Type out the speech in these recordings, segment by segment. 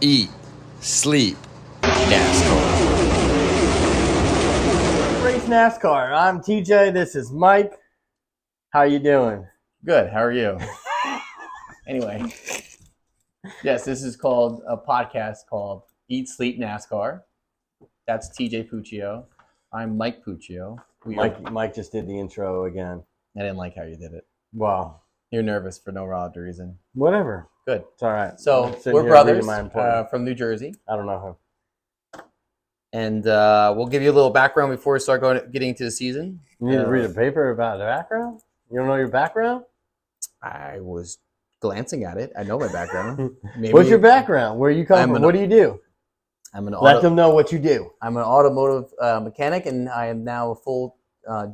eat, sleep, NASCAR. Race NASCAR. I'm TJ. This is Mike. How you doing? Good. How are you? Anyway, yes, this is called a podcast called Eat, Sleep, NASCAR. That's TJ Puccio. I'm Mike Puccio. Mike just did the intro again. I didn't like how you did it. Wow. You're nervous for no odd reason. Whatever. Good. It's all right. So we're brothers from New Jersey. I don't know who. And we'll give you a little background before we start getting into the season. You need to read a paper about the background? You don't know your background? I was glancing at it. I know my background. What's your background? Where you come from? What do you do? Let them know what you do. I'm an automotive mechanic, and I am now a full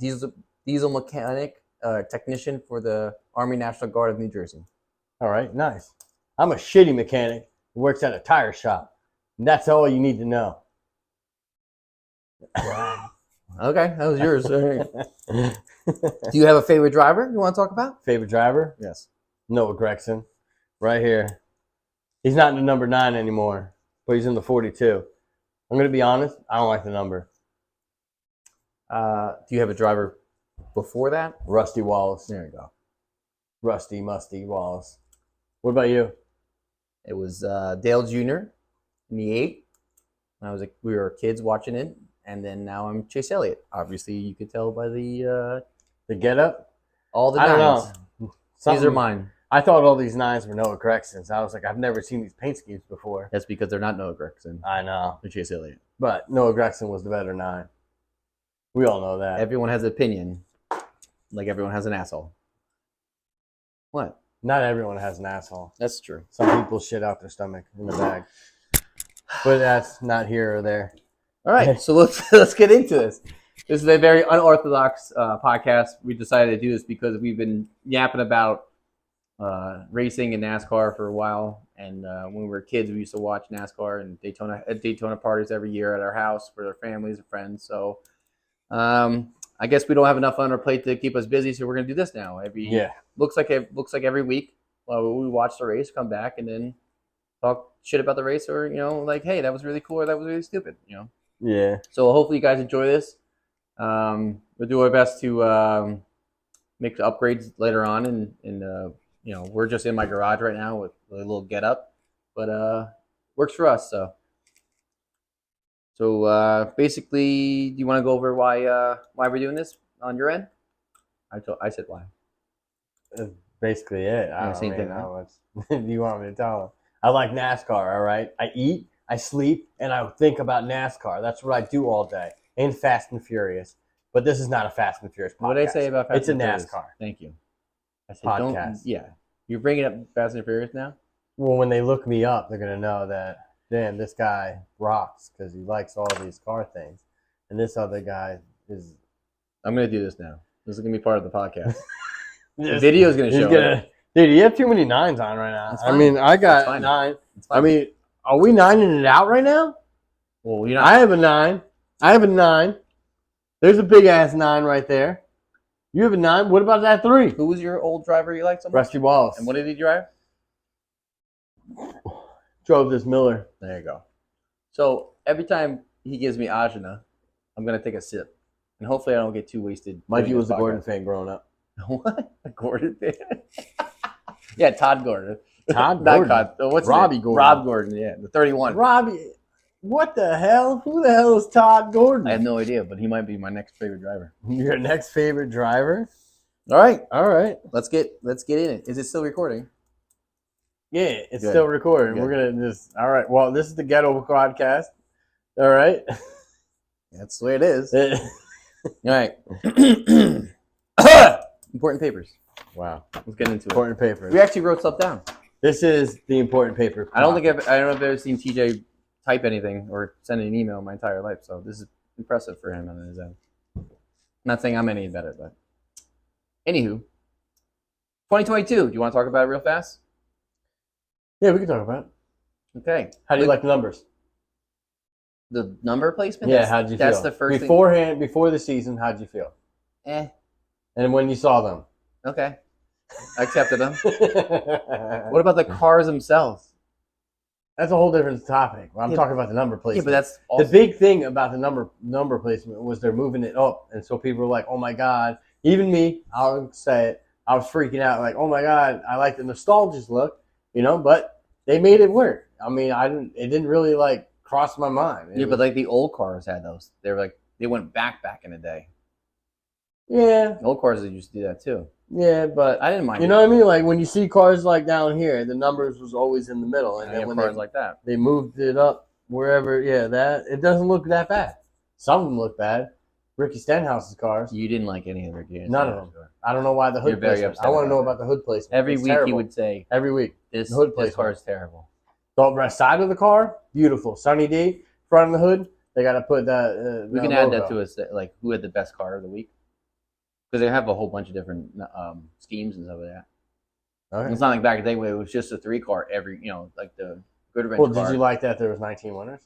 diesel mechanic technician for the Army National Guard of New Jersey. All right, nice. I'm a shitty mechanic who works at a tire shop. And that's all you need to know. Wow. Okay, that was yours. All right. Do you have a favorite driver you want to talk about? Favorite driver? Yes. Noah Gragson. Right here. He's not in the number 9 anymore, but he's in the 42. I'm going to be honest, I don't like the number. Do you have a driver before that? Rusty Wallace. There you go. Rusty, musty Wallace. What about you? It was Dale Jr. in the 8. We were kids watching it, and then now I'm Chase Elliott. Obviously, you could tell by the get up. All the I don't nines. know. These are mine. I thought all these 9s were Noah Gragson's. I was like, I've never seen these paint schemes before. That's because they're not Noah Gragson. I know. They're Chase Elliott. But Noah Gragson was the better 9. We all know that. Everyone has an opinion, like everyone has an asshole. What? Not everyone has an asshole. That's true. Some people shit out their stomach in the bag. But that's not here or there. All right, so let's get into this. This is a very unorthodox podcast. We decided to do this because we've been yapping about racing and NASCAR for a while. And when we were kids, we used to watch NASCAR and Daytona parties every year at our house for their families and friends. So I guess we don't have enough on our plate to keep us busy, so we're gonna do this now. Looks like every week we watch the race, come back, and then talk shit about the race, or like, hey, that was really cool, or that was really stupid, Yeah. So hopefully you guys enjoy this. We'll do our best to make the upgrades later on, and we're just in my garage right now with a little get up, but works for us. So basically, do you want to go over why we're doing this on your end? I said why. That's basically it. I don't same thing, know what do you want me to tell them. I like NASCAR, all right? I eat, I sleep, and I think about NASCAR. That's what I do all day. And Fast and Furious. But this is not a Fast and Furious podcast. What did I say about Fast and Furious? It's a NASCAR. Thank you. I said podcast. Yeah. You're bringing up Fast and Furious now? Well, when they look me up, they're going to know that, damn, this guy rocks because he likes all these car things. And this other guy is... I'm going to do this now. This is going to be part of the podcast. The video is going to show it. Dude, you have too many 9s on right now. I mean, I got 9. I mean, are we 9ing it out right now? Well, I have a 9. I have a 9. There's a big ass 9 right there. You have a 9. What about that 3? Who was your old driver you liked so much? Rusty Wallace. And what did he drive? Drove this Miller. There you go. So every time he gives me Ajna, I'm going to take a sip. And hopefully I don't get too wasted. Mikey was a Gordon fan growing up. What? A Gordon fan? Yeah, Todd Gordon. Todd Not Gordon. What's Robbie Gordon. Gordon. Rob Gordon, yeah. The 31. Robbie. What the hell? Who the hell is Todd Gordon? I have no idea, but he might be my next favorite driver. Your next favorite driver? All right. Let's get in it. Is it still recording? Yeah, it's Good. still recording. Good. We're gonna just all right. Well, this is the Ghetto Podcast. All right. That's the way it is. All right. Important papers. Wow. Let's get into Important papers. We actually wrote stuff down. This is the important paper. I don't know if I've ever seen TJ type anything or send an email in my entire life, so this is impressive for him on his end. I'm not saying I'm any better, but anywho, 2022. Do you want to talk about it real fast? Yeah, we can talk about it. Okay. How do you like the numbers? The number placement? Yeah, how'd you feel? That's the first thing. Before the season, how'd you feel? And when you saw them? Okay. I accepted them. What about the cars themselves? That's a whole different topic. I'm talking about the number Yeah, placement. but that's also, the big thing about the number placement was they're moving it up, and so people were like, "Oh my god!" Even me, I'll say it. I was freaking out, like, "Oh my god!" I like the nostalgic look, but they made it work. I mean, it didn't really like cross my mind. yeah, but like the old cars had those. They were like they went back in the day. yeah, The old cars used to do that too. yeah, but I didn't mind. you know what I mean? Like when you see cars like down here, the numbers was always in the middle, and I then have when cars like that. they moved it up wherever, that it doesn't look that bad. Some of them look bad. Ricky Stenhouse's cars, You didn't like any of their games. none of them. I don't know why the hood You're very placement. upset I want to about know that. about the hood placement. Every It's week terrible. he would say, Every week. "This The hood this placement. car is terrible." The right side of the car, beautiful. Sunny D, front of the hood, they got to put that. We can add that to us, like who had the best car of the week, because they have a whole bunch of different schemes and stuff like that. Okay. It's not like back in the day where it was just a 3-car every, like the Good Revenge Well, car. did you like that there was 19 winners?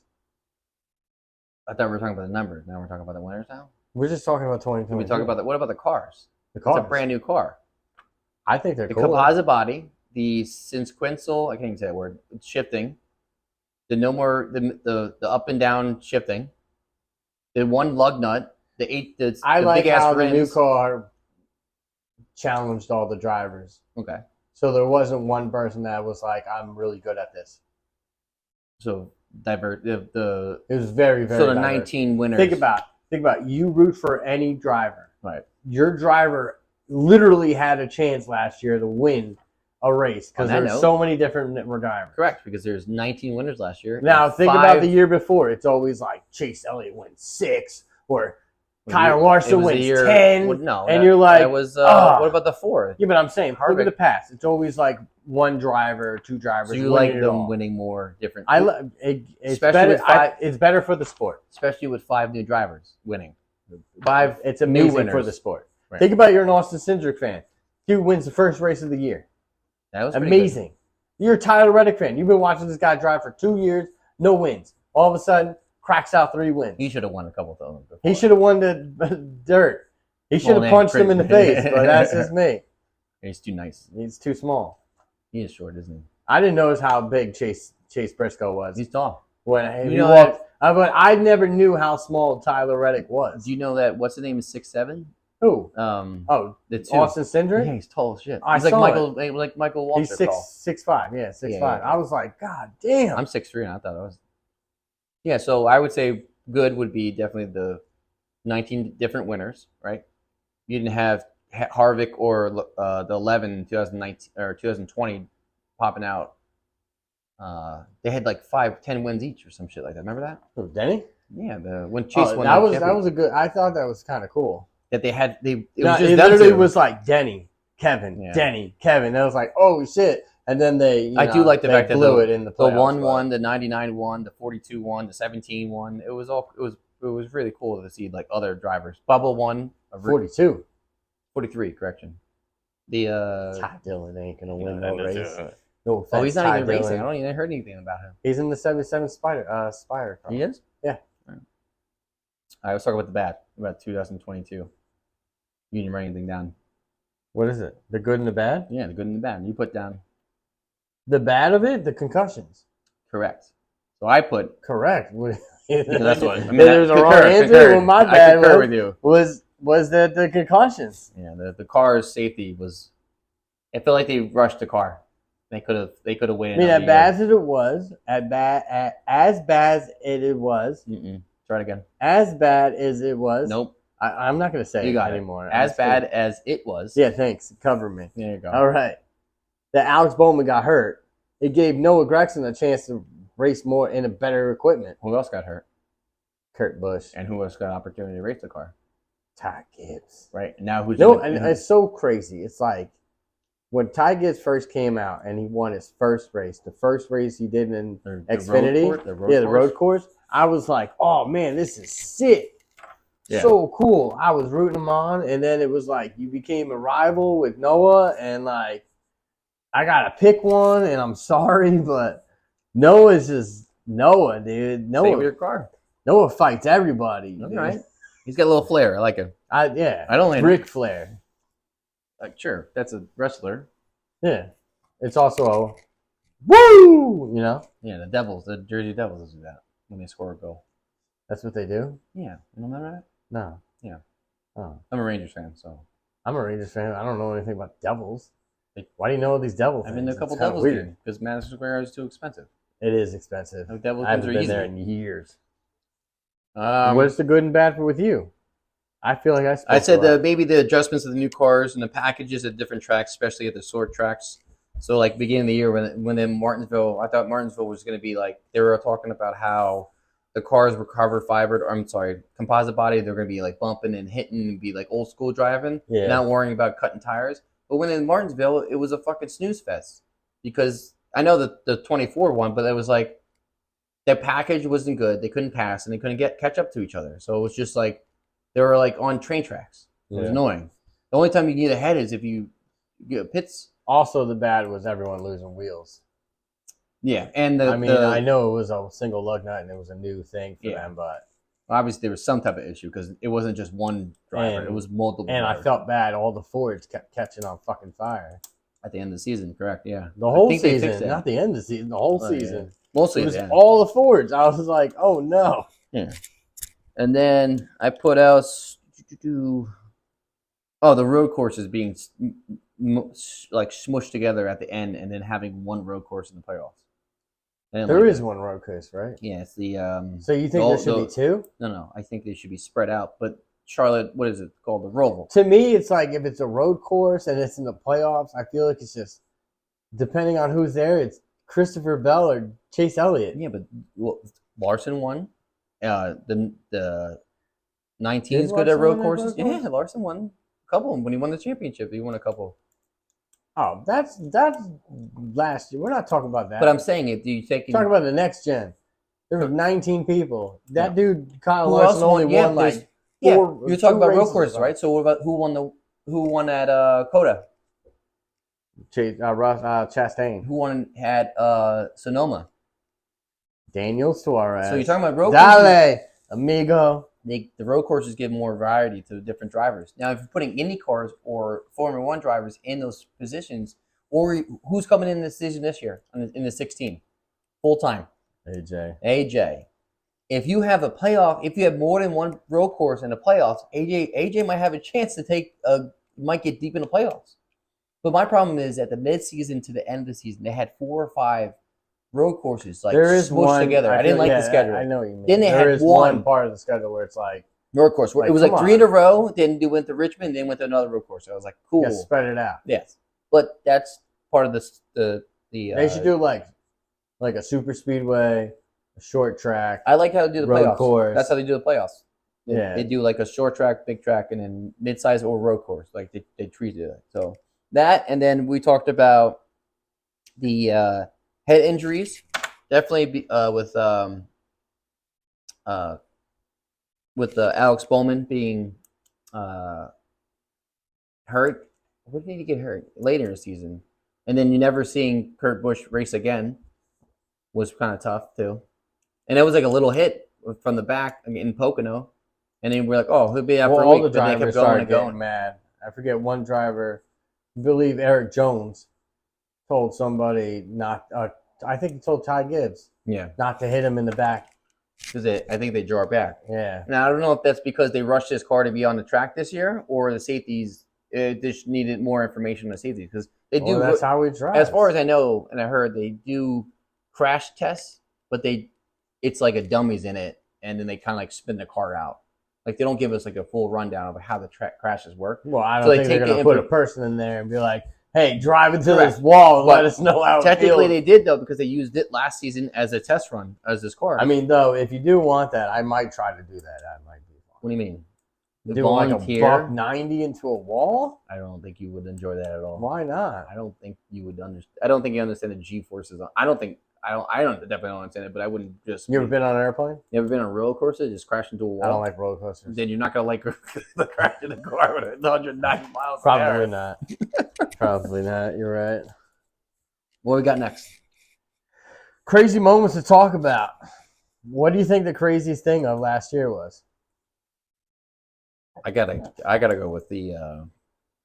I thought we were talking about the numbers. Now we're talking about the winners now. We're just talking about Did 2020. we talk about the? What about the cars? the It's cars. a brand new car. I think they're The cool. composite body, the sequential, I can't even say that word, shifting, the no more the up and down shifting, the one lug nut, the I like big ass how the new rims. car challenged all the drivers. Okay, So there wasn't one person that was like, "I'm really good at this." so divert the It was very, very. so the diverse. 19 winners. Think about you root for any driver. Right. Your driver literally had a chance last year to win a race because On that there's note- so many different drivers. Correct, because there's 19 winners last year. Now and think about the year before. It's always like Chase Elliott wins 6 or Kyle Larson it was a wins year- 10. well, no, and that- you're like, that was "Ah." what about the 4? Yeah, but I'm saying, look at Harvick. the past. It's always like one driver, 2 drivers. So you winning like it them all. winning more different, It's Especially better. with 5 it's better for the sport. especially with 5 new drivers winning. 5. It's New amazing winners. for the sport. Right. Think about you're an Austin Cindric fan. Dude wins the first race of the year. That was pretty good. Amazing. You're a Tyler Reddick fan. You've been watching this guy drive for 2 years, no wins. All of a sudden, cracks out 3 wins. He should have won a couple of them. Before. He should have won the dirt. He should have Well, punched him in the pretty- face, but that's just me. He's too nice. He's too small. He is short, isn't he? I didn't notice how big Chase Briscoe was. He's tall. When he You know walked, but I never knew how small Tyler Reddick was. Do you know that? What's the name? Is 6'7"? Who? The two. Austin Cindric? Yeah, he's tall as shit. I He's like saw Michael Walker. He's tall. 6'5". Yeah, 6'5". Yeah. I was like, God damn. I'm 6'3", and I thought I was. Yeah, so I would say good would be definitely the 19 different winners, right? You didn't have Harvick or the 11 in 2019 or 2020 popping out. They had like 5-10 wins each or some shit like that. Remember that? Who, Denny? Yeah, when Chase won that the was championship, a good. I thought that was kind of cool. that they had it No, was it just them literally two. was like Denny, Kevin, Yeah. Denny, Kevin. It was like, oh shit! And then they, I do like the they fact that blew the- it in the The playoffs. 1 but- won, the 99 won, the 42 won, the 17 won. It was really cool to see like other drivers. Bubba won. 42. 43, correction. The Ty Dillon ain't gonna win no race. No offense, oh, he's not Ty even Dillon. racing. I don't even heard anything about him. He's in the 77 Spider car. He is? Yeah. I was talking about the bad, about 2022. You didn't write anything down. What is it? The good and the bad? Yeah, the good and the bad. You put down The bad of it, the concussions. correct. So I put Correct. that's what I mean. There's a wrong answer. concur. Well, my I bad concur with you. was that the concussions. Yeah, the car's safety was. I feel like they rushed the car. They could have I waited. mean, another as bad year. as it was, as bad as it was, Try it again. as bad as it was. Nope. I'm not going to say You it got it. anymore. As I'm bad still- as it was. Yeah, thanks. Cover me. There you go. All right. That Alex Bowman got hurt. It gave Noah Gragson a chance to race more in a better equipment. Who else got hurt? Kurt Busch, And who else got an opportunity to race the car? Ty Gibbs. Right. And now who's No, and it's so crazy. It's like when Ty Gibbs first came out and he won his first race, the first race he did in Xfinity, the road course, I was like, oh man, this is sick. Yeah. So cool. I was rooting him on, and then it was like you became a rival with Noah, and like I gotta pick one, and I'm sorry, but Noah's just Noah, dude. Same with your car. Noah fights everybody. All dude. right. He's got a little flair. I like him. I don't like Ric Flair. Like, sure, that's a wrestler. Yeah. It's also woo, you know? Yeah, the Jersey Devils do that when they score a goal. That's what they do? Yeah, you don't remember that? No. Yeah. Oh. I'm a Rangers fan, so. I'm a Rangers fan. I don't know anything about Devils. Why do you know these Devil things? I've been to a couple It's kinda Devils weird. games because Madison Square is too expensive. It is expensive. The Devils I haven't games are been there easy. in years. What's the good and bad for with you? I feel like I said maybe the adjustments of the new cars and the packages at different tracks, especially at the short tracks. So like beginning of the year when in Martinsville, I thought Martinsville was going to be like they were talking about how the cars were composite body. They're going to be like bumping and hitting and be like old school driving, not worrying about cutting tires. But when in Martinsville, it was a fucking snooze fest because I know the 24 one, but it was like their package wasn't good. They couldn't pass and they couldn't catch up to each other. So it was just like they were like on train tracks. It was annoying. The only time you get ahead is if you get pits. Also, the bad was everyone losing wheels. Yeah, and I know it was a single lug nut and it was a new thing for them, but obviously there was some type of issue because it wasn't just one driver; it was multiple. And drivers. I felt bad. All the Fords kept catching on fucking fire at the end of the season. Correct? Yeah, the whole season, not the end of the season. The whole season, mostly it was all the Fords. I was like, oh no. Yeah, and then I put out. Oh, the road courses being like smushed together at the end, and then having one road course in the playoffs. There is one road course, right? Yeah, it's the. So you think there should be two? No. I think they should be spread out. But Charlotte, what is it called? The Roval. To me, it's like if it's a road course and it's in the playoffs, I feel like it's just depending on who's there. It's Christopher Bell or Chase Elliott. Yeah, but Larson won. The 19's good at road courses. Yeah, Larson won a couple of them when he won the championship. He won a couple. Oh, that's last year. We're not talking about that. But I'm saying it. Do you take? Talking about the next gen. There were 19 people. That dude, Kyle Larson, only won like four. You're talking about road courses, right? So what about who won at Coda? Chastain. Who won at Sonoma? Daniel Suarez. So you're talking about road courses? Dale, amigo. The road courses give more variety to the different drivers. Now, if you're putting Indy cars or Formula One drivers in those positions, or who's coming in this season this year in the 16 full time? AJ. If you have a playoff, if you have more than one road course in the playoffs, AJ might have a chance to might get deep in the playoffs. But my problem is at the midseason to the end of the season, they had 4 or 5 road courses like smushed together. I didn't like the schedule. I know what you mean. Then they had one part of the schedule where it's like road course. It was like 3 in a row. Then they went to Richmond. Then went to another road course. So I was like, cool. Yeah, spread it out. Yes, but that's part of the. They should do like a super speedway, a short track. I like how they do the road playoffs. Course. That's how they do the playoffs. They do like a short track, big track, and then mid-size or road course. Like they treat it. So that, and then we talked about the head injuries. Definitely with Alex Bowman being hurt. What did he get hurt later in the season? And then you never seeing Kurt Busch race again was kind of tough too. And it was like a little hit from the back in Pocono. And then we're like, oh, he'll be out for a week. All the drivers kept going started getting mad. I forget one driver, I believe Eric Jones, told somebody not. I think he told Ty Gibbs, not to hit him in the back because I think they draw back. Yeah. Now I don't know if that's because they rushed his car to be on the track this year, or the safeties just needed more information on the safeties because they do. That's how we drive. As far as I know, and I heard, they do crash tests, but it's like a dummies in it, and then they kind of like spin the car out. Like they don't give us like a full rundown of how the crashes work. Well, I don't think they're going to put a person in there and be like, hey, drive into this wall and let us know how it feels. Technically, they did, though, because they used it last season as a test run, as this car. I mean, though, if you do want that, I might try to do that. That might be fun. What do you mean? Do like a $190 into a wall? I don't think you would enjoy that at all. Why not? I don't think you would understand. I don't think you understand the G-forces. I definitely don't understand it, but I wouldn't just. You ever been on an airplane? You ever been on a roller coaster? Just crash into a wall? I don't like roller coasters. Then you're not going to like the crash in the car with 190 miles Probably not. Probably not. You're right. What we got next? Crazy moments to talk about. What do you think the craziest thing of last year was? I gotta go with the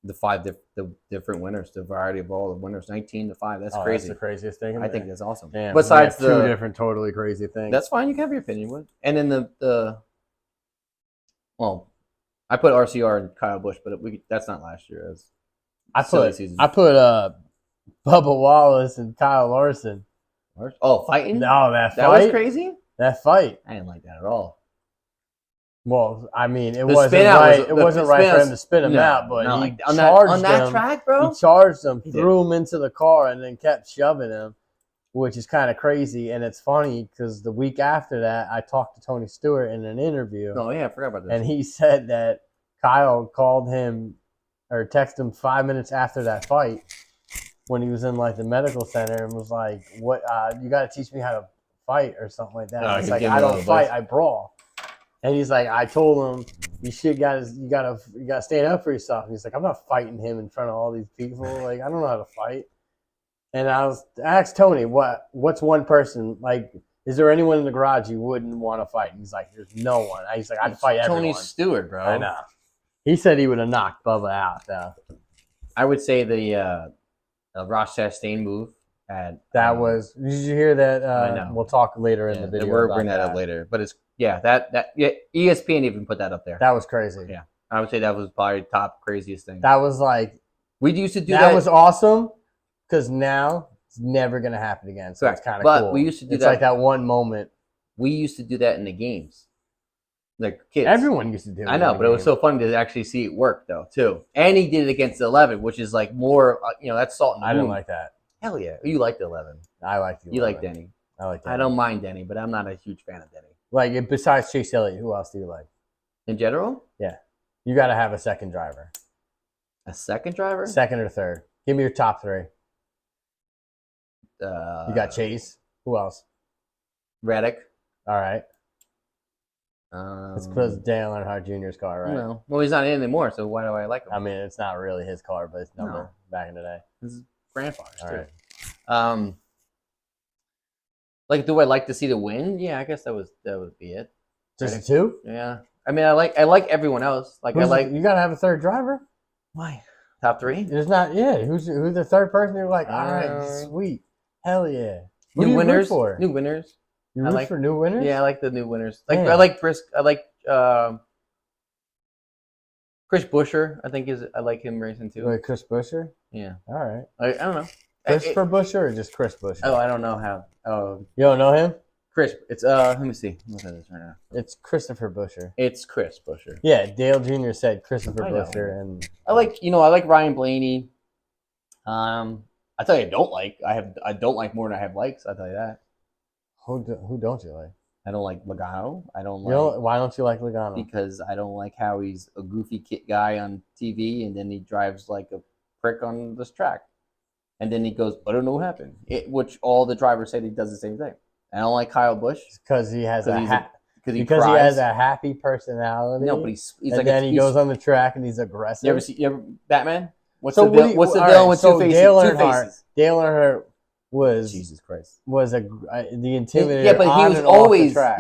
the different winners, the variety of all the winners, 19-5. That's Oh, crazy. That's the craziest thing. I think that's awesome. Damn, Besides we have two different totally crazy things. that's fine. You can have your opinion with. And then well, I put RCR and Kyle Busch, but that's not last year. I put Bubba Wallace and Kyle Larson. Oh, fighting? No, that That was crazy. That fight. I didn't like that at all. Well, I mean, it The wasn't spin out right. was- It the wasn't spin right for out him to spin him no, out, but no, he like, on charged that him. track, bro. He charged him, He threw him into the car, and then kept shoving him, which is kind of crazy. And it's funny because the week after that, I talked to Tony Stewart in an interview. Oh yeah, I forgot about this. And he said that Kyle called him or texted him 5 minutes after that fight when he was in like the medical center and was like, "What? You got to teach me how to fight or something like that." Oh, It's he's like, giving I him don't a fight, bust. I brawl. And he's like, I told him you gotta stand up for yourself. And he's like, I'm not fighting him in front of all these people. Like, I don't know how to fight. And I asked Tony, what's one person, like, is there anyone in the garage you wouldn't want to fight? And he's like, there's no one. He's like, I'd fight everyone. Tony Stewart, bro. I know. He said he would have knocked Bubba out, though. I would say the Ross Chastain move. Did you hear that? I know. We'll talk later in the video. We'll about bring that up later. But it's, ESPN even put that up there. That was crazy. Yeah. I would say that was probably top craziest thing. That was like, We used to do that was awesome because now it's never going to happen again. So Correct. it's kind of But cool. we used to do it's that. like that one moment. We used to do that in the games. Like kids. Everyone used to do it. I know, but it was so funny to actually see it work, though, too. And he did it against the 11, which is like more, that's salt and I didn't wound. like that. Hell yeah. You like the 11. I like the You 11. like Denny. I like Denny. I don't mind Denny, but I'm not a huge fan of Denny. Like, besides Chase Elliott, who else do you like? In general? You got to have a second driver. A second driver? Second or third. Give me your top three. You You got Chase. Who else? Reddick. All right. It's because Dale Earnhardt Jr.'s car, right? No. Well, he's not in anymore, so why do I like him? I mean, it's not really his car, but it's number No. back in the day. His grandfather's, All too. right. Like, do I like to see the win? Yeah, I guess that would be it. Just two? Yeah. I mean, I like everyone else. Like, You got to have a third driver? why? Top three? There's not, who's the third person? You're like, all right, sweet. Hell yeah. Who do New you root winners. for? New winners. You I root like- for new winners? Yeah, I like the new winners. Like Damn. I like Chris Buescher. I like him racing too. Like Chris Buescher? Yeah. All right. I don't know. Christopher Buescher or just Chris Buescher? Oh, I don't know how. Oh, You don't know him? Chris. It's let me see. I'm looking at this right now. It's Christopher Buescher. It's Chris Buescher. Yeah, Dale Jr. said Christopher I know. Buescher, and I like Ryan Blaney. I tell you, I don't like more than I have likes. I will tell you that. who don't you like? I don't like Logano. I don't You like know, why don't you like Logano? because I don't like how he's a goofy kid guy on TV and then he drives like a prick on this track. And then he goes, I don't know what happened. Which all the drivers said he does the same thing. I don't like Kyle Busch Because he has because he because cries. he has a happy personality. No, but he's and like then he goes on the track and he's aggressive. You ever Batman? What's So the what do you- villain? What's the all villain right, with so two faces? Dale Two Earnhardt- faces. Dale Earnhardt was Jesus Christ. the intimidator. Yeah, but on he was and off the always track.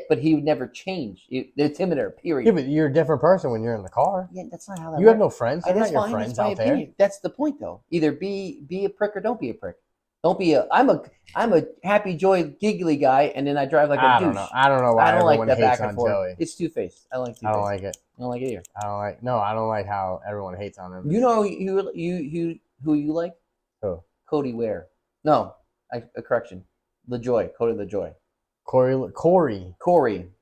but he would never change. The intimidator. Period. Yeah, but you're a different person when you're in the car. Yeah, that's not how that You works. have no friends. You're not That's your fine. friends That's my out there. opinion. That's the point, though. Either be a prick or don't be a prick. Don't be a. I'm a happy, joy, giggly guy, and then I drive like a I douche. don't know. I don't know why I don't like everyone that hates back and on forth. Joey. It's two faced. I like two I faced. don't like it. I don't like it either. I don't like how everyone hates on him. You know who you like? Who? Cody Ware. No, a correction. LaJoy. Cody LaJoy. Corey,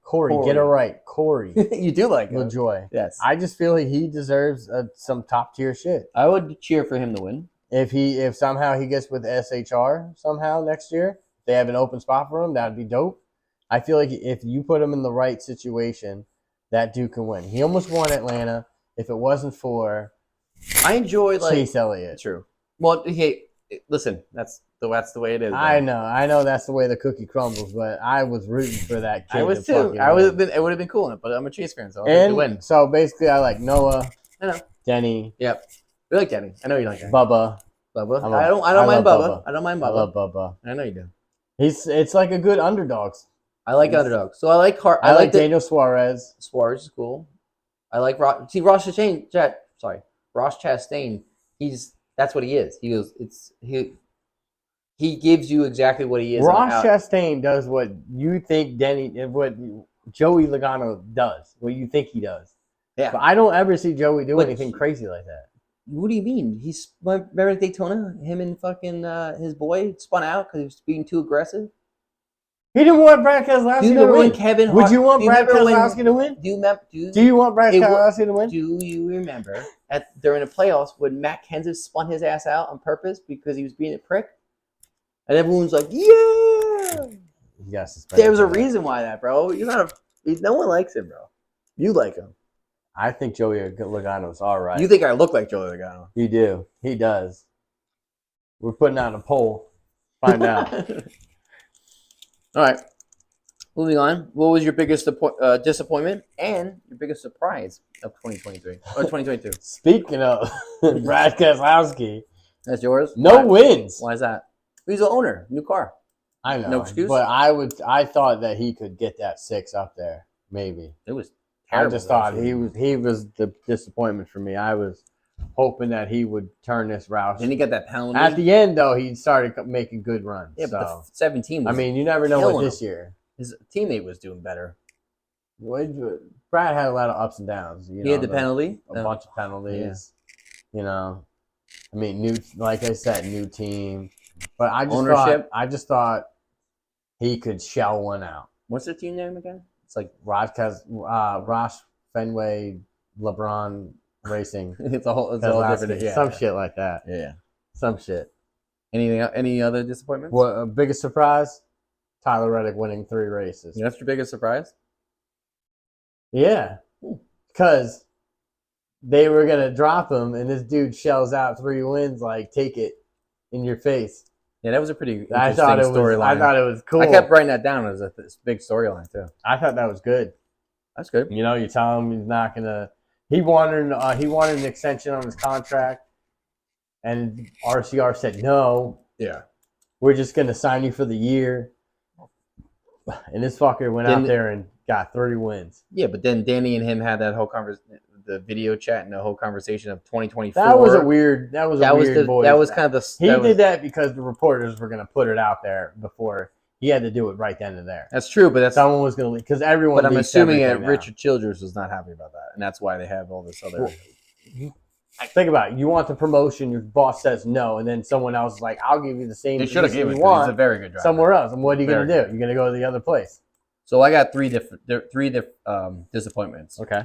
Corey. get it right. Corey You do like him. LaJoy. Yes. I just feel like he deserves some top tier shit. I would cheer for him to win. If somehow he gets with SHR somehow next year, they have an open spot for him, that'd be dope. I feel like if you put him in the right situation, that dude can win. He almost won Atlanta. If it wasn't for I enjoy Chase Elliott. True. Well, hey, listen, that's the way it is. I man. know that's the way the cookie crumbles, but I was rooting for that kid. I was to too. fucking It would win. have been cool, but I'm a Chase fan, so I'll take the win. And so basically, I like Noah, I know. Denny, Yep. We like Danny. I know you like Danny. Bubba. Bubba. I I don't love mind Bubba. Bubba. I don't mind I Bubba. love Bubba. I know you do. It's like a good underdogs. I like underdogs. So I like I like Daniel Suarez. Suarez is cool. I like Ross Chastain. Ross Chastain, that's what he is. He goes, he gives you exactly what he is. Ross Chastain does what you think what Joey Logano does. What you think he does. Yeah. But I don't ever see Joey do anything crazy like that. What do you mean? Remember at Daytona, him and fucking his boy spun out because he was being too aggressive. He didn't want Brad Keselowski to win. Would you want Brad Keselowski to win? Do you want Brad Keselowski to win? Do you remember during the playoffs when Matt Kenseth spun his ass out on purpose because he was being a prick? And everyone's like, yeah! Yes. There's a reason why that, bro. No one likes him, bro. You like him. I think Joey Logano's all right. You think I look like Joey Logano? You do. He does. We're putting out a poll. Find out. All right. Moving on. What was your biggest disappointment and your biggest surprise of 2023 or 2022? Speaking of Brad Keselowski. That's yours? No wins. Why is that? He's the owner. New car. I know. No excuse? But I thought that he could get that 6 up there. Maybe. It was terrible. I just thought he was the disappointment for me. I was hoping that he would turn this route. Then he got that penalty. At the end, though, he started making good runs. Yeah, but the 17 was you never know what this year. His teammate was doing better. Brad had a lot of ups and downs. He had the penalty. A bunch of penalties. Yeah. Like I said, new team. But I just thought he could shell one out. What's their team name again? It's like Ross Fenway LeBron Racing. it's all different. Yeah. Some shit like that. Yeah. Some shit. Any other disappointments? What biggest surprise? Tyler Reddick winning 3 races. That's your biggest surprise? Yeah. Because they were going to drop him, and this dude shells out 3 wins, like, take it in your face. Yeah, that was a pretty interesting storyline. I thought it was cool. I kept writing that down as a big storyline, too. I thought that was good. That's good. You tell him he's not going to – he wanted an extension on his contract, and RCR said, no. Yeah. We're just going to sign you for the year. And this fucker went out there and got 30 wins. Yeah, but then Danny and him had that whole the video chat and the whole conversation of 2024. That was a weird voice. That was kind of the. He did that because the reporters were going to put it out there before he had to do it right then and there. That's true, but someone was going to because everyone. But I'm assuming that Richard Childress was not happy about that, and that's why they have all this other. Think about it. You want the promotion, your boss says no, and then someone else is like, I'll give you the same they should have given you it want. He's a very good driver. Somewhere else. And what are you going to do? You're going to go to the other place. So I got three disappointments. Okay.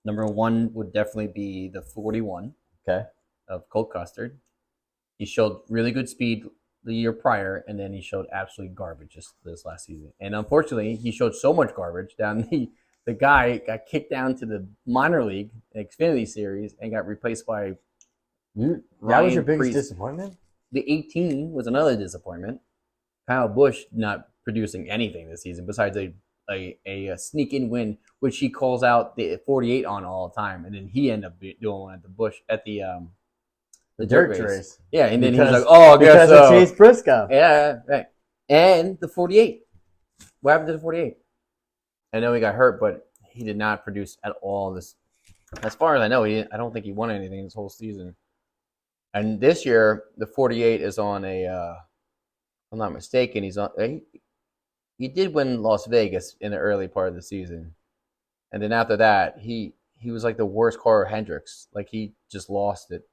Number 1 would definitely be the 41 of Colt Custard. He showed really good speed the year prior, and then he showed absolute garbage just this last season. And unfortunately, he showed so much garbage down the guy got kicked down to the minor league Xfinity Series and got replaced by That was your biggest disappointment? The 18 was another disappointment. Kyle Busch not producing anything this season besides a sneak-in win, which he calls out the 48 on all the time, and then he ended up doing one at the dirt race. Yeah, and then he was like, "Oh, I guess because of Chase Briscoe." Yeah, right. And the 48. What happened to the 48? I know he got hurt, but he did not produce at all. This, as far as I know, I don't think he won anything this whole season. And this year, the 48 is on a. If I'm not mistaken, he's on. He did win Las Vegas in the early part of the season, and then after that, he was like the worst car of Hendricks. Like he just lost it.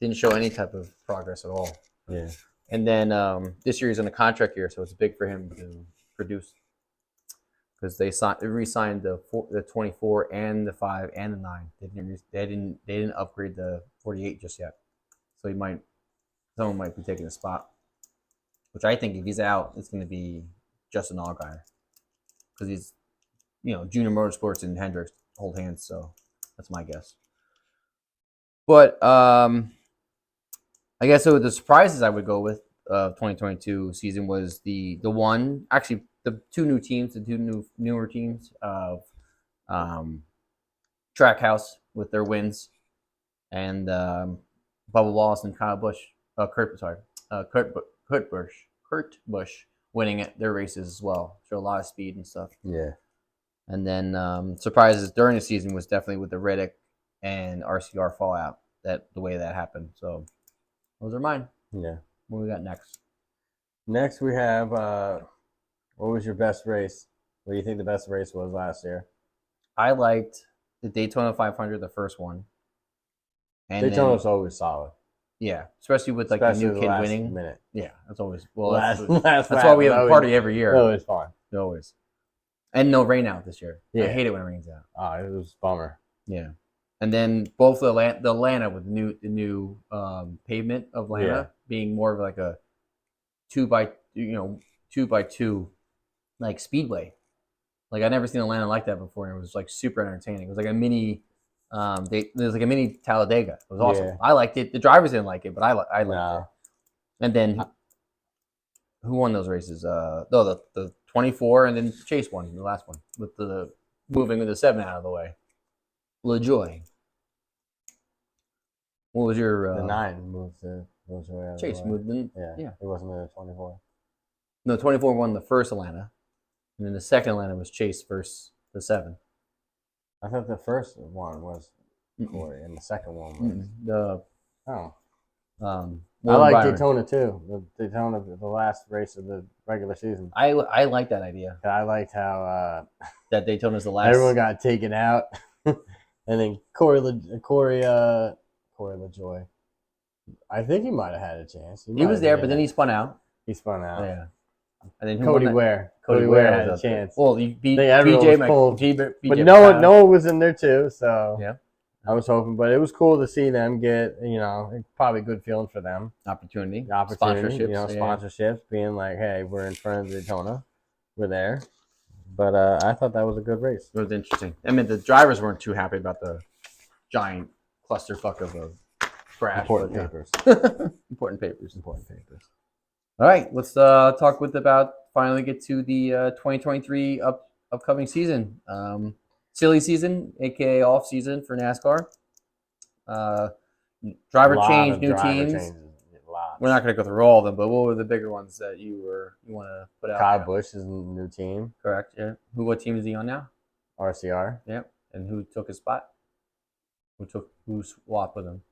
Didn't show any type of progress at all. Yeah. And then this year he's in a contract year, so it's big for him to produce because they re-signed the 24 and the 5 and the 9. They didn't upgrade the 48 just yet, so someone might be taking a spot. Which I think if he's out, it's going to be Justin Allgaier because he's, Junior Motorsports and Hendricks hold hands, so that's my guess. But I guess so. The surprises I would go with 2022 season was the two new teams, the two newer teams of Trackhouse with their wins, and Bubba Wallace and Kyle Busch, Kurt Busch winning their races as well. Show a lot of speed and stuff. Yeah. And then surprises during the season was definitely with the Reddick and RCR Fallout. That the way that happened. So those are mine. Yeah. What we got next? Next we have what was your best race? What do you think the best race was last year? I liked the Daytona 500, the first one. And Daytona's always solid. Yeah, especially with like Especially the new kid last winning. minute. Yeah, that's always well. Last That's lap why we have was a party every year. always fun. Always. And no rain out this year. Yeah. I hate it when it rains out. Oh, it was a bummer. Yeah. And then both the Atlanta with the new pavement of Atlanta being more of like a 2x2 like speedway. Like I'd never seen Atlanta like that before, and it was like super entertaining. It was like a mini there's like a mini Talladega. It was awesome. Yeah. I liked it. The drivers didn't like it, but I liked it. And then who won those races? The 24, and then Chase won the last one with the moving with the 7 out of the way. LaJoy. What was your the 9 moved to Chase moved in? Yeah. It wasn't the 24. No, 24 won the first Atlanta, and then the second Atlanta was Chase versus the 7. I thought the first one was Corey, and the second one was I like Daytona too. The Daytona, the last race of the regular season. I like that idea. I liked how that Daytona's the last. Everyone got taken out, and then Corey LaJoy. I think he might have had a chance. He was there, but then he spun out. He spun out. Yeah. And then Cody Ware. Cody Ware had a chance. Well, he beat BJ, but Noah was in there too. So yeah, I was hoping, but it was cool to see them get. Probably a good feeling for them. Opportunity, sponsorships. Sponsorships, being like, hey, we're in front of Daytona, we're there. But I thought that was a good race. It was interesting. I mean, the drivers weren't too happy about the giant clusterfuck of a crash. Important papers. Important papers. All right, let's talk finally get to the 2023 upcoming season. Silly season, aka off season for NASCAR. Driver change, new teams. We're not going to go through all of them, but what were the bigger ones that you want to put out? Kyle Busch is a new team. Correct. Yeah. What team is he on now? RCR. Yep. And who took his spot? Who swapped with him?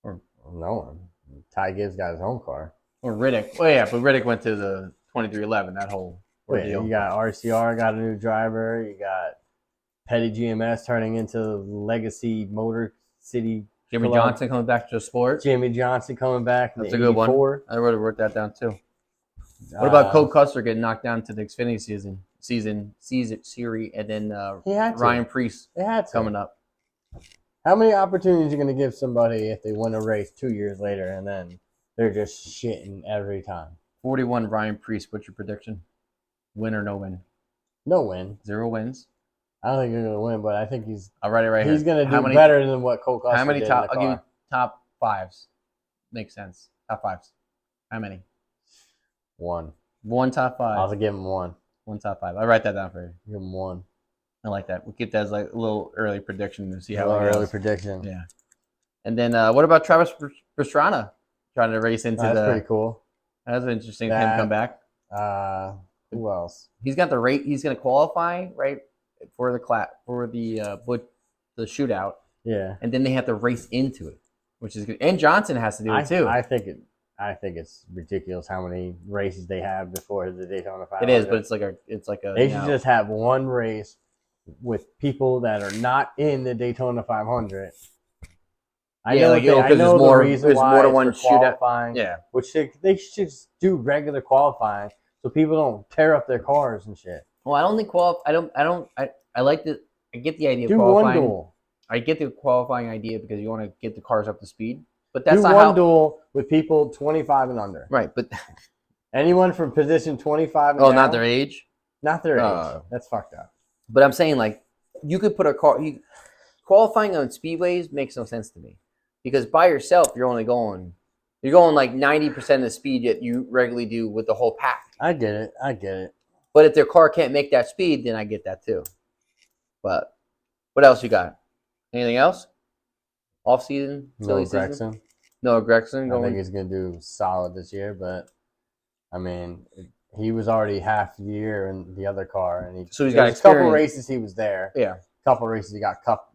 Or no one. Ty Gibbs got his own car. Or Riddick. Oh yeah, but Riddick went to the 2311. That whole ordeal. You got RCR got a new driver. You got Petty GMS turning into Legacy Motor City. Jimmy Johnson coming back to the sport. Jimmy Johnson coming back. That's a good one. I would have wrote that down too. What about Cole Custer getting knocked down to the Xfinity season series, and then Ryan Preece coming up? How many opportunities are you going to give somebody if they win a race 2 years later and then they're just shitting every time? 41 Ryan Preece. What's your prediction? Win or no win? No win. 0 wins. I don't think he's going to win, but I think he's. I'll write it right here. He's going to do better than what Cole Custer did. How many did top? I'll give you top 5s. Makes sense. Top 5s. How many? 1. 1 top 5. I'll give him 1. 1 top 5. I'll write that down for you. Give him 1. I like that. We'll get that as like a little early prediction to see how it goes. Early prediction. Yeah. And then what about Travis Pastrana trying to race into That's pretty cool. That's interesting. Him come back. Who else? He's got the rate. He's going to qualify right for the shootout. Yeah. And then they have to race into it, which is good. And Johnson has to do it too. I think it's ridiculous how many races they have before the Daytona 500. It is, but it's like a. They should just have one race with people that are not in the Daytona 500. I know the reason why more than one qualifying. Yeah, which they should just do regular qualifying so people don't tear up their cars and shit. Well, I don't think I like the. I get the idea of do qualifying. One duel. I get the qualifying idea because you want to get the cars up to speed. But that's do not one duel with people 25 and under. Right, but anyone from position 25 and down, not not their age? Not their age. That's fucked up. But I'm saying, like, you could put a car... qualifying on speedways makes no sense to me. Because by yourself, you're going like 90% of the speed that you regularly do with the whole pack. I get it. But if their car can't make that speed, then I get that too. But what else you got? Anything else? Off-season? Silly season? Noah Gragson. I think he's going to do solid this year, but, I mean, he was already half the year in the other car. And so he's got a couple races he was there. Yeah. A couple races he got cut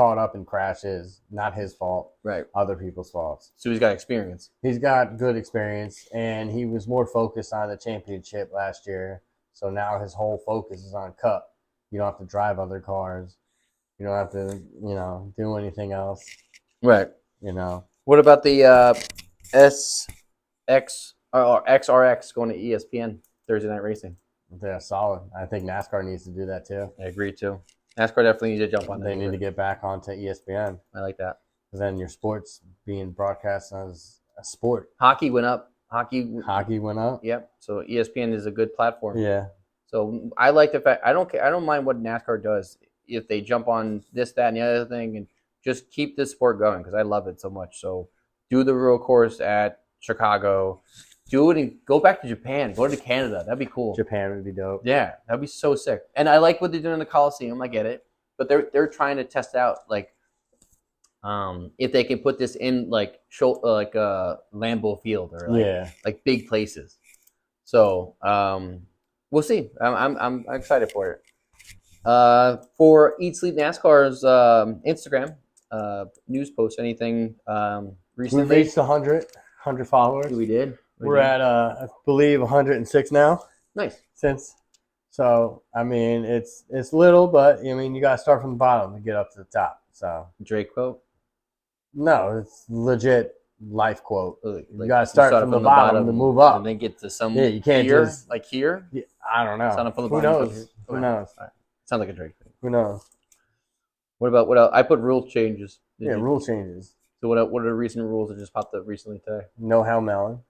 caught up in crashes. Not his fault. Right. Other people's faults. So he's got experience. He's got good experience, and he was more focused on the championship last year. So now his whole focus is on Cup. You don't have to drive other cars. You don't have to, do anything else. Right. What about the SX or XRX going to ESPN Thursday Night Racing? They're solid. I think NASCAR needs to do that too. I agree too. NASCAR definitely needs to jump on that. They need to get back onto ESPN. I like that. Because then your sport's being broadcast as a sport. Hockey went up. Hockey went up. Yep. So ESPN is a good platform. Yeah. So I like the fact I don't mind what NASCAR does if they jump on this, that, and the other thing, and just keep this sport going because I love it so much. So do the road course at Chicago. Do it and go back to Japan. Go to Canada. That'd be cool. Japan would be dope. Yeah, that'd be so sick. And I like what they're doing in the Coliseum. I get it, but they're trying to test out like if they can put this in like Lambeau Field or like big places. So we'll see. I'm excited for it. For Eat Sleep NASCAR's Instagram news post, anything recently? We reached 100 followers. We did. We're at I believe 106 now. Nice. So I mean it's little, but I mean you gotta start from the bottom to get up to the top. So Drake quote? No, it's legit life quote. Like, you gotta start from the bottom to move up. And then get to some you can't here, just like here. Yeah, I don't know. From the Who bottom knows? to Who knows? Right. Sounds like a Drake thing. Who knows? What else? I put rule changes. Rule changes. So what are the recent rules that just popped up recently today? No Hell Melon.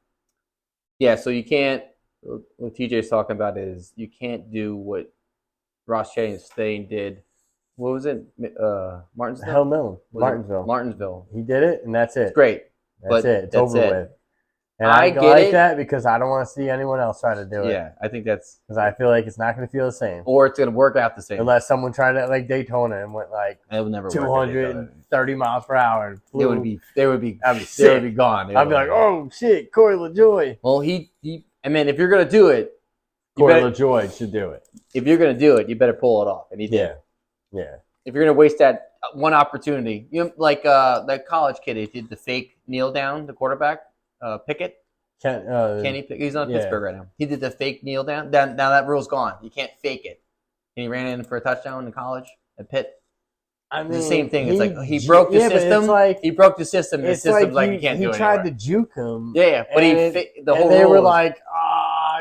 Yeah, so you can't. What TJ's talking about is you can't do what Ross Chastain did. What was it? Martinsville. Hell no. Martinsville. He did it, and that's it. It's great. That's it. It's over with. And I get like it. that because I don't want to see anyone else try to do it. Yeah, I think that's because I feel like it's not going to feel the same, or it's going to work out the same. Unless someone tried it like Daytona and went like it would never 230 miles per hour. And flew. They would be gone. I'd be like, oh shit, Corey LaJoy. Well, I mean, if you're going to do it, Corey LaJoy should do it. If you're going to do it, you better pull it off, and he did. Yeah. If you're going to waste that one opportunity, like that college kid, he did the fake kneel down, the quarterback, Pickett. Kenny Pickett. He's on Pittsburgh right now. He did the fake kneel down. Now that rule's gone. You can't fake it. And he ran in for a touchdown in college at Pitt. I mean, it's the same thing. It's like he broke the system. He broke the system. The system's like you can't do it. He tried to juke him. Yeah, but they were like,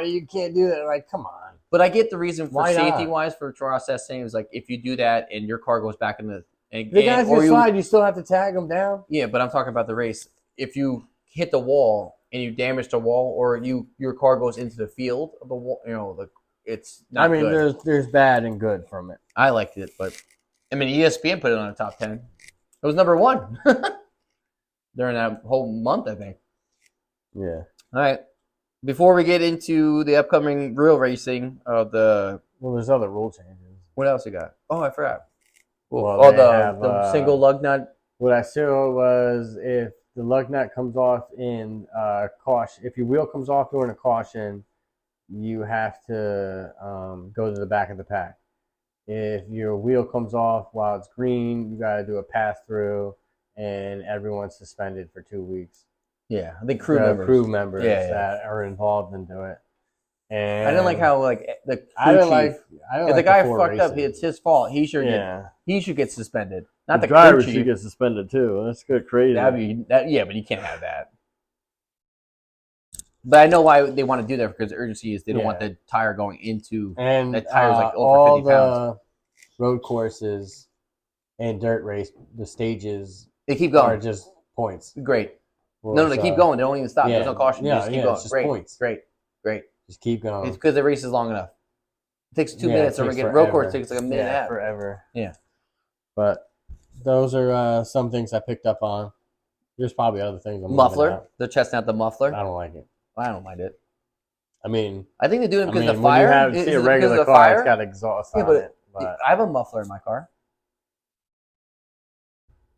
you can't do that. Like, come on. But I get the reason for safety-wise for Ross Chastain is like if you do that and your car goes back in the guys can slide, you still have to tag them down. Yeah, but I'm talking about the race. If you hit the wall and you damage the wall, or your car goes into the field of the wall, it's not. I mean, good. there's bad and good from it. I liked it, but I mean, ESPN put it on the top 10. It was number 1 during that whole month, I think. Yeah. All right. Before we get into the upcoming real racing of there's other rule changes. What else you got? Oh, I forgot. Well, the single lug nut. What I saw was if the lug nut comes off in caution, if your wheel comes off during a caution, you have to go to the back of the pack. If your wheel comes off while it's green, you got to do a pass through, and everyone's suspended for 2 weeks. Yeah, I think crew members that are involved into it. And I didn't like how the crew I didn't chief, like if the guy fucked racing. up, it's his fault. He should get suspended. Not the driver crew chief. should get suspended too. That's good, crazy. But you can't have that. But I know why they want to do that because the urgency is they don't want the tire going into and that tire's like over all 50 pounds. The road courses and dirt race, the stages they keep going. Are just points. Great. No, they keep going. They don't even stop. There's no caution. Yeah, they just keep going. It's just points. Great. Just keep going. It's because the race is long enough. It takes 2 minutes, or we get road course takes like a minute and a half. Forever. Yeah. But those are some things I picked up on. There's probably other things. Muffler. They're testing out the muffler. I don't like it. I don't mind it. I mean, I think they're doing it because of the fire. When you see a regular car, it's got exhaust on it. But I have a muffler in my car.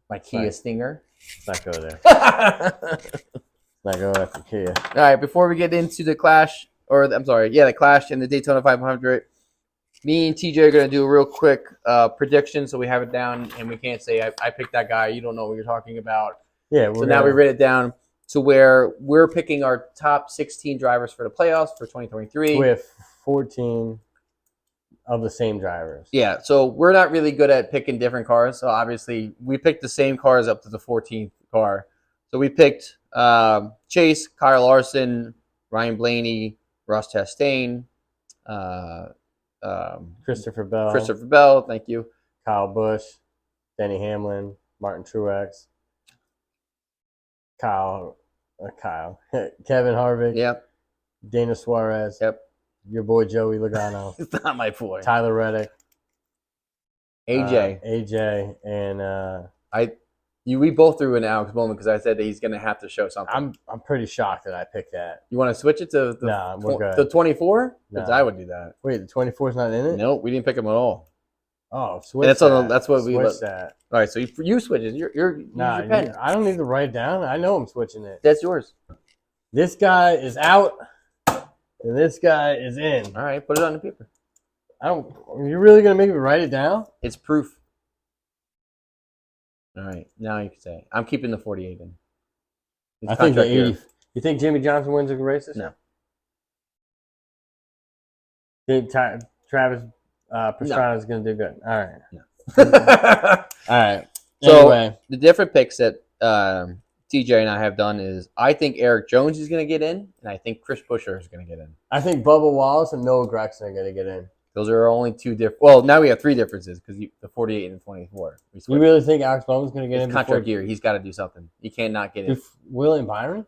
My Kia Stinger. Let's not go there. Let's not go after Kia. All right, before we get into the Clash, the Clash and the Daytona 500, Me and TJ are going to do a real quick prediction so we have it down and we can't say, I picked that guy. You don't know what you're talking about. Yeah. So now we write it down to where we're picking our top 16 drivers for the playoffs for 2023. We have 14 of the same drivers. Yeah, so we're not really good at picking different cars. So obviously, we picked the same cars up to the 14th car. So we picked Chase, Kyle Larson, Ryan Blaney, Ross Chastain, Christopher Bell, Christopher Bell. Thank you. Kyle Busch, Denny Hamlin, Martin Truex, Kyle, Kevin Harvick, Yep. Dana Suarez, Yep. your boy Joey Logano, It's not my boy. Tyler Reddick, AJ. AJ, and We both threw in Alex Bowman because I said that he's going to have to show something. I'm pretty shocked that I picked that. You want to switch it to Nah, we're good. the 24? Because Nah. I would do that. Wait, the 24 is not in it? Nope, we didn't pick him at all. Oh, switch And that's that. on that's what we switch look. that. All right, so you switch it. You're use Nah, your pen. I don't need to write it down. I know I'm switching it. That's yours. This guy is out, and this guy is in. All right, put it on the paper. You're really gonna make me write it down? It's proof. All right, now you can say I'm keeping the 48 in. His I think the contract year. 80. You think Jimmy Johnson wins a race this No. year? Think Travis Pastrana is gonna do good. All right. No. All right. So Anyway, the different picks that TJ and I have done is I think Eric Jones is going to get in, and I think Chris Buescher is going to get in. I think Bubba Wallace and Noah Gragson are gonna get in. Those are only two different. Well, now we have three differences because the 48 and the 24. You really think Alex Bowman's gonna get in? His contract year, he's got to do something. He cannot get in. William Byron?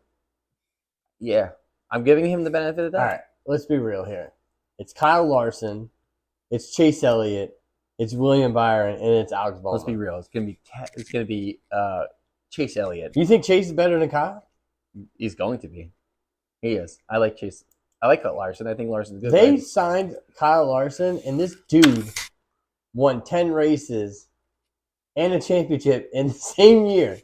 Yeah, I'm giving him the benefit of that. All right, let's be real here. It's Kyle Larson, it's Chase Elliott, it's William Byron, and it's Alex Bowman. Let's be real. It's gonna be Chase Elliott. You think Chase is better than Kyle? He's going to be. He is. I like Chase. I like Larson. I think Larson's good. They signed Kyle Larson, and this dude won 10 races and a championship in the same year.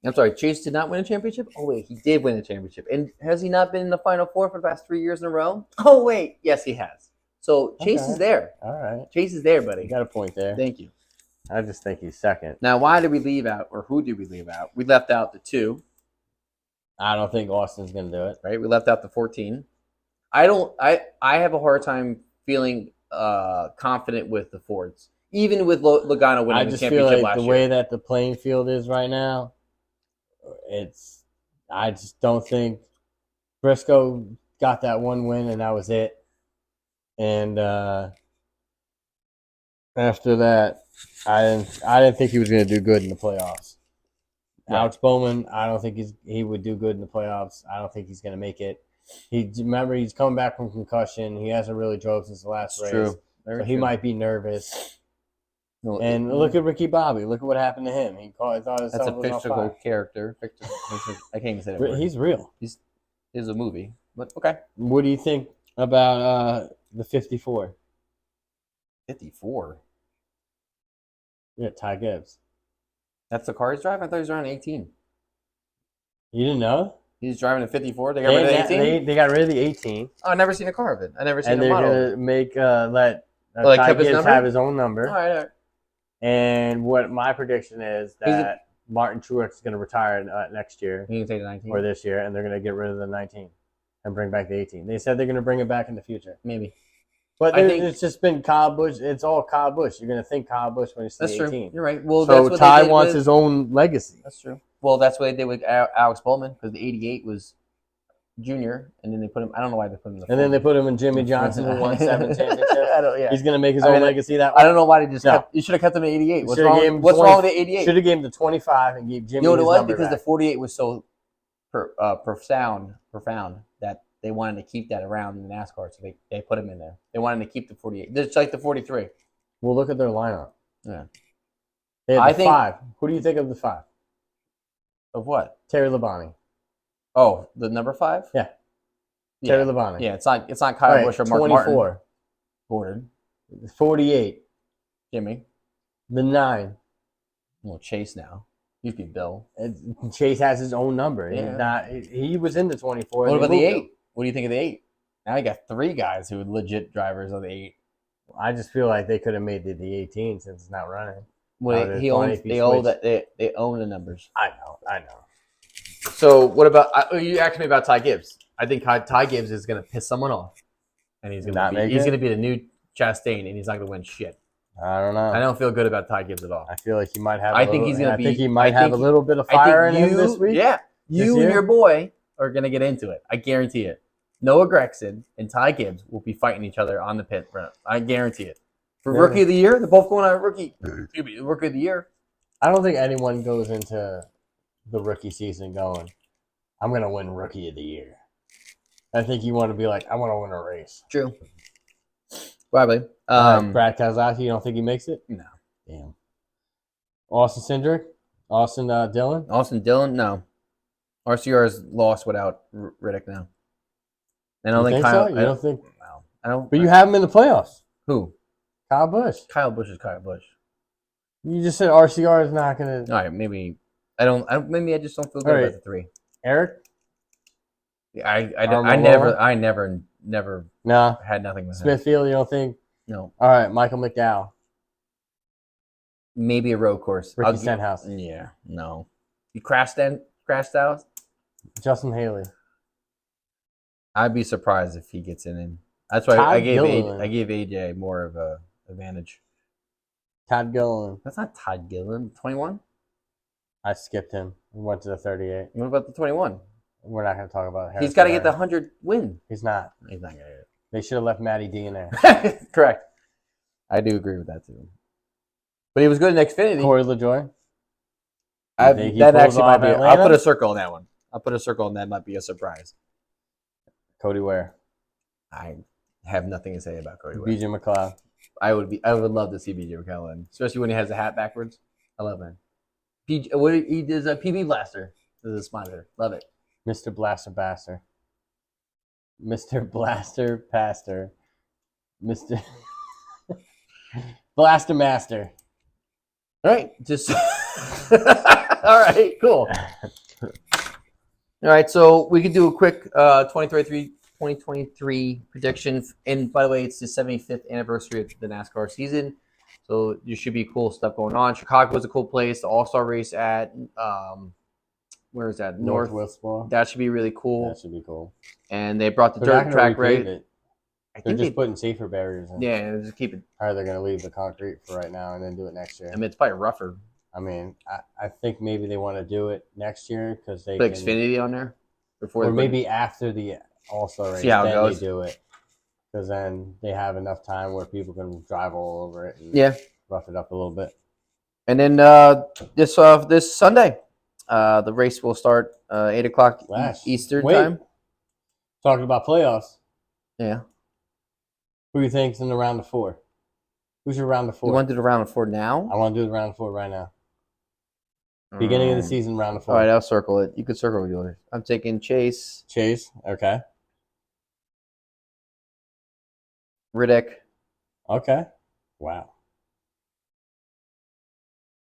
I'm sorry, Chase did not win a championship? Oh, wait, he did win a championship. And has he not been in the Final Four for the past 3 years in a row? Oh, wait. Yes, he has. So Chase is there. All right. Chase is there, You buddy. got a point there. Thank you. I just think he's second. Now, why did we leave out, or who did we leave out? We left out the 2, I don't think Austin's going to do it. right? We left out the 14. I have a hard time feeling confident with the Fords. Even with Logano winning I the just feel championship like last the year. way that the playing field is right now, I just don't think Briscoe got that one win and that was it. And after that, I didn't think he was going to do good in the playoffs. Yeah. Alex Bowman, I don't think he would do good in the playoffs. I don't think he's going to make it. Remember, he's coming back from concussion. He hasn't really drove since the last race. True. So he might be nervous. No, And look at Ricky Bobby. Look at what happened to him. He thought himself that's a was on fictional fire. character. I can't even say that word. He's real. It's a movie, but okay. What do you think about the 54? 54. Yeah, Ty Gibbs. That's the car he's driving? I thought he was driving 18. You didn't know? He's driving a 54. They got rid of the 18? They got rid of the 18. Oh, I've never seen a car of it. I never seen And a they're model. going to make let Like, Ty kept his Gibbs number? have his own number. All right. And what my prediction is that Martin Truex is going to retire next year You can take the 19. or this year, and they're going to get rid of the 19 and bring back the 18. They said they're going to bring it back in the future. Maybe. But I think- it's just been Kyle Busch. It's all Kyle Busch. You're going to think Kyle Busch when you see That's the true. 18. You're right. Well, So that's what Ty they did wants with, his own legacy. That's true. Well, that's what they did with Alex Bowman because the 88 was junior, and then they put him. I don't know why they put him in the. And then they put him in Jimmy Johnson, who won 7 championships. Yeah. He's going to make his I own mean, legacy that I way. don't know why they just No. kept. You should have kept him at 88. What's Should've gave him wrong? What's 20 wrong with the 88? Should have gave him the 25 and gave Jimmy You know his what? number Because back. the 48 was so profound that they wanted to keep that around in NASCAR, so they put him in there. They wanted to keep the 48. It's like the 43. Well, look at their lineup. Yeah. They had I the think- 5. Who do you think of the 5? Of what? Terry Labonte. Oh, the number 5? Yeah. Yeah. Terry Labonte. Yeah, it's not Kyle All right, Busch or Mark Martin. 24. Gordon, 48. Jimmy, The 9. well Chase now. Used to be Bill. Chase has his own number. Yeah. He was in the 24. What They about the moved 8? him. What do you think of the 8? Now you got 3 guys who are legit drivers of the 8. I just feel like they could have made the 18 since it's not running. Well, there's he 20 owns. if you They own switch. that. They own the numbers. I know. So what about you? Asked me about Ty Gibbs. I think Ty Gibbs is going to piss someone off, and he's going Not to make be. He's it? going to be the new Chastain, and he's not going to win shit. I don't know. I don't feel good about Ty Gibbs at all. I feel like he might have. I think he's gonna I be- think he might I have think a little bit of fire in him this week. Yeah, you and year? your boy are gonna get into it. I guarantee it. Noah Gragson and Ty Gibbs will be fighting each other on the pit front. I guarantee it. For Yeah. rookie of the year, they're both going on rookie of the year. I don't think anyone goes into the rookie season going, "I'm gonna win rookie of the year." I think you want to be like, "I want to win a race." True. Probably. Brad Keselowski, you don't think he makes it? No. Damn. Austin Cindric, Austin Dillon. Austin Dillon, no. RCR is lost without Riddick now. And I don't You think think Kyle. so? You don't think? No, I don't. But you have him in the playoffs. Who? Kyle Busch. Kyle Busch is Kyle Busch. You just said RCR is not gonna. All right, maybe I don't. Maybe I just don't feel good All right. about the three. Eric. I never No. had nothing with him. Smithfield. You don't think? No, All right, Michael McDowell. maybe a road course. Ricky Stenhouse. Yeah, no. You crashed out. Justin Haley. I'd be surprised if he gets in. That's why Todd I gave Gilliland. AJ more of a advantage. Todd Gilliland. That's not Todd Gilliland. 21. I skipped him. We went to the 38. What about the 21? We're not going to talk about. He's got to get the 100 win. He's not. He's not gonna get They should have left Matty D in there. it. Correct. I do agree with that too. But he was good in Xfinity. Corey LaJoy. That actually might be. I'll put a circle on that one. I'll put a circle on that. Might be a surprise. Cody Ware. I have nothing to say about Cody Ware. BJ McLeod. I would love to see BJ McClellan, especially when he has the hat backwards. I love him. He does a PB blaster. This is a sponsor. Love it. Mr. Blaster Baster. Mr. Blaster Pastor. Mr. Blaster Master. All right, just all right, cool. All right, so we could do a quick 2023 prediction. And by the way, it's the 75th anniversary of the NASCAR season, so there should be cool stuff going on. Chicago was a cool place. The All-Star race at where is that? North Wilkesboro. That should be really cool. That should be cool. And they brought the They're not dirt gonna track repave race. it. I They're think just putting safer barriers in. yeah, just keep it. Or they're going to leave the concrete for right now and then do it next year. I mean, it's probably rougher. I mean, I think maybe they want to do it next year because they Put can, Xfinity on there before. or they maybe after the All-Star race, See how it then goes. they do it because then they have enough time where people can drive all over it and yeah. rough it up a little bit. And then this Sunday, the race will start 8 o'clock Eastern time. Talking about playoffs, Yeah. who do you think's in the round of 4? Who's your round of 4? You want to do the round of 4 now? I want to do the round of 4 right now. Beginning of the season, round of 4. All right, I'll circle it. You can circle yours. I'm taking Chase, Okay. Riddick, Okay. Wow.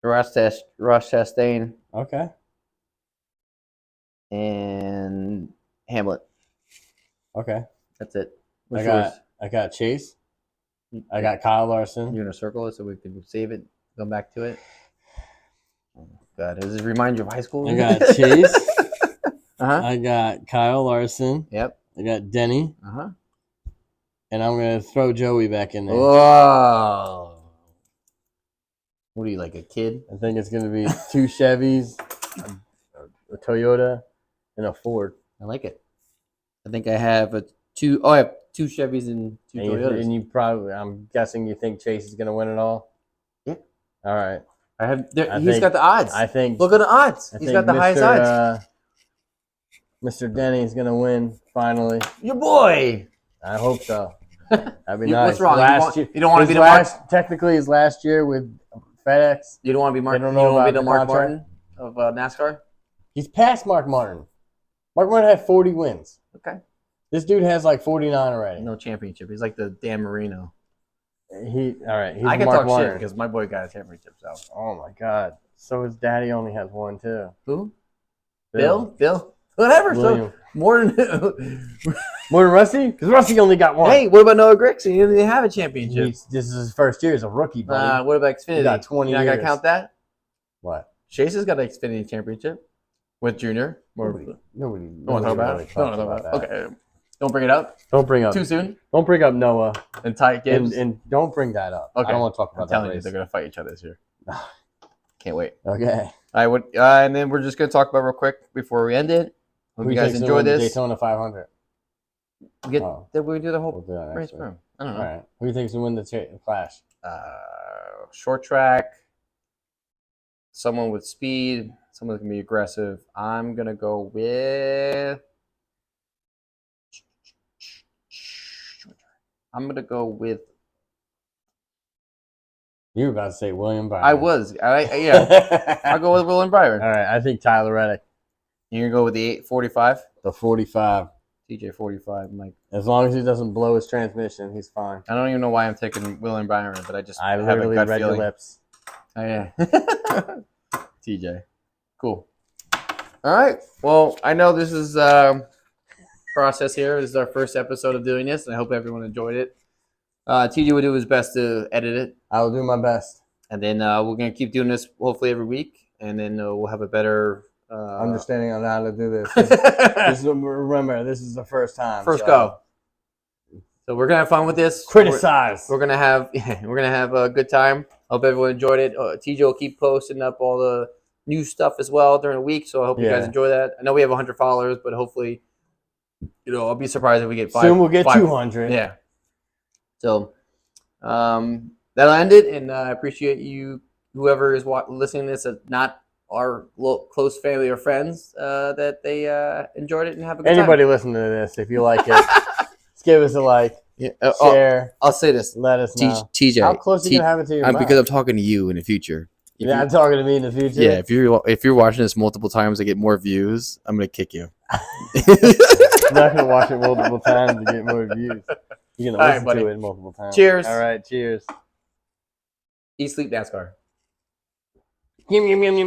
Ross Chastain, Okay. and Hamlet. Okay. That's it. I What's yours? got Chase. I got Kyle Larson. You're gonna circle it so we can save it, go back to it. Oh God, does this remind you of high school? I got Chase. I got Kyle Larson. Yep. I got Denny. Uh-huh. And I'm going to throw Joey back in there. Whoa. What are you, like a kid? I think it's going to be 2 Chevys, a Toyota, and a Ford. I like it. I think I have I have 2 Chevys and 2 Toyotas. And you probably, I'm guessing you think Chase is going to win it all? Yeah. All right. He's got the odds. I think. Look at the odds. He's got the highest odds. Mr. Denny's going to win finally. Your boy. I hope so. That'd be nice. What's wrong? You don't want to be the technically his last year with FedEx. You don't want to be Mark. They don't You know don't want to about be the the Mark contract. Martin of NASCAR. He's past Mark Martin. Mark Martin had 40 wins. Okay. This dude has like 49 already. No championship. He's like the Dan Marino. All right. He's I can Mark talk Martin. shit because my boy got a championship. So. Oh my God. So his daddy only has one too. Who? Bill? Whatever. William. So more than. More than Rusty? Because Rusty only got one. Hey, what about Noah Grigson? He didn't have a championship. This is his first year as a rookie, buddy. What about Xfinity? He got 20 You're not years. gonna count that? What? Chase has got an Xfinity championship with Junior. Nobody Don't want to talk about really it. talks Don't want to about talk about that. it. Okay. Don't bring it up. Don't bring up. Too soon. Don't bring up Noah And Ty Gibbs. and don't bring that up. Okay. I don't want to talk I'm about telling that you, race. they're gonna fight each other this year. Can't wait. Okay. I would, and then we're just gonna talk about real quick before we end it. Hope Who you guys thinks will enjoy win the this. Daytona 500. Get Oh. that we do the We'll whole do that race, next week. bro. I don't All know. right. Who thinks will win the Clash? Short track. Someone with speed. Someone that can be aggressive. I'm gonna go with. I'm gonna go with. You were about to say William Byron. I was. Yeah. I'll go with Will and Byron. All right. I think Tyler Reddick. You're gonna go with the 845. The 45. TJ 45. I'm like, As long as he doesn't blow his transmission, he's fine. I don't even know why I'm taking Will and Byron, but I just I have a literally gut read your feeling. lips. Oh yeah. TJ. Cool. All right. Well, I know this is process here. This is our first episode of doing this, and I hope everyone enjoyed it. TJ will do his best to edit it, I will do my best. and then we're gonna keep doing this hopefully every week, and then we'll have a better Understanding on how to do this. Remember, this is the first time. first so go. So we're gonna have fun with this. Criticize. We're gonna have a good time. Hope everyone enjoyed it. TJ will keep posting up all the new stuff as well during the week. So I hope you guys enjoy that. I know we have 100 followers, but hopefully, I'll be surprised if we get 5. Soon we'll get 5. 200. Yeah. So that'll end it, and I appreciate you, whoever is listening to this, not our close family or friends, that they enjoyed it and have a good Anybody time. listening to this, if you like it, just give us a like, Yeah. share, I'll say this. let us know. TJ. How close are you gonna have it to your mouth? Because I'm talking to you in the future. If I'm talking to me in the future. Yeah, if you're watching this multiple times to get more views, I'm gonna kick you. I'm not gonna watch it multiple times to get more views. You're gonna All right, listen buddy. to it multiple times. Cheers. All right, cheers. Eat, sleep, NASCAR. Yum, yum, yum, yum.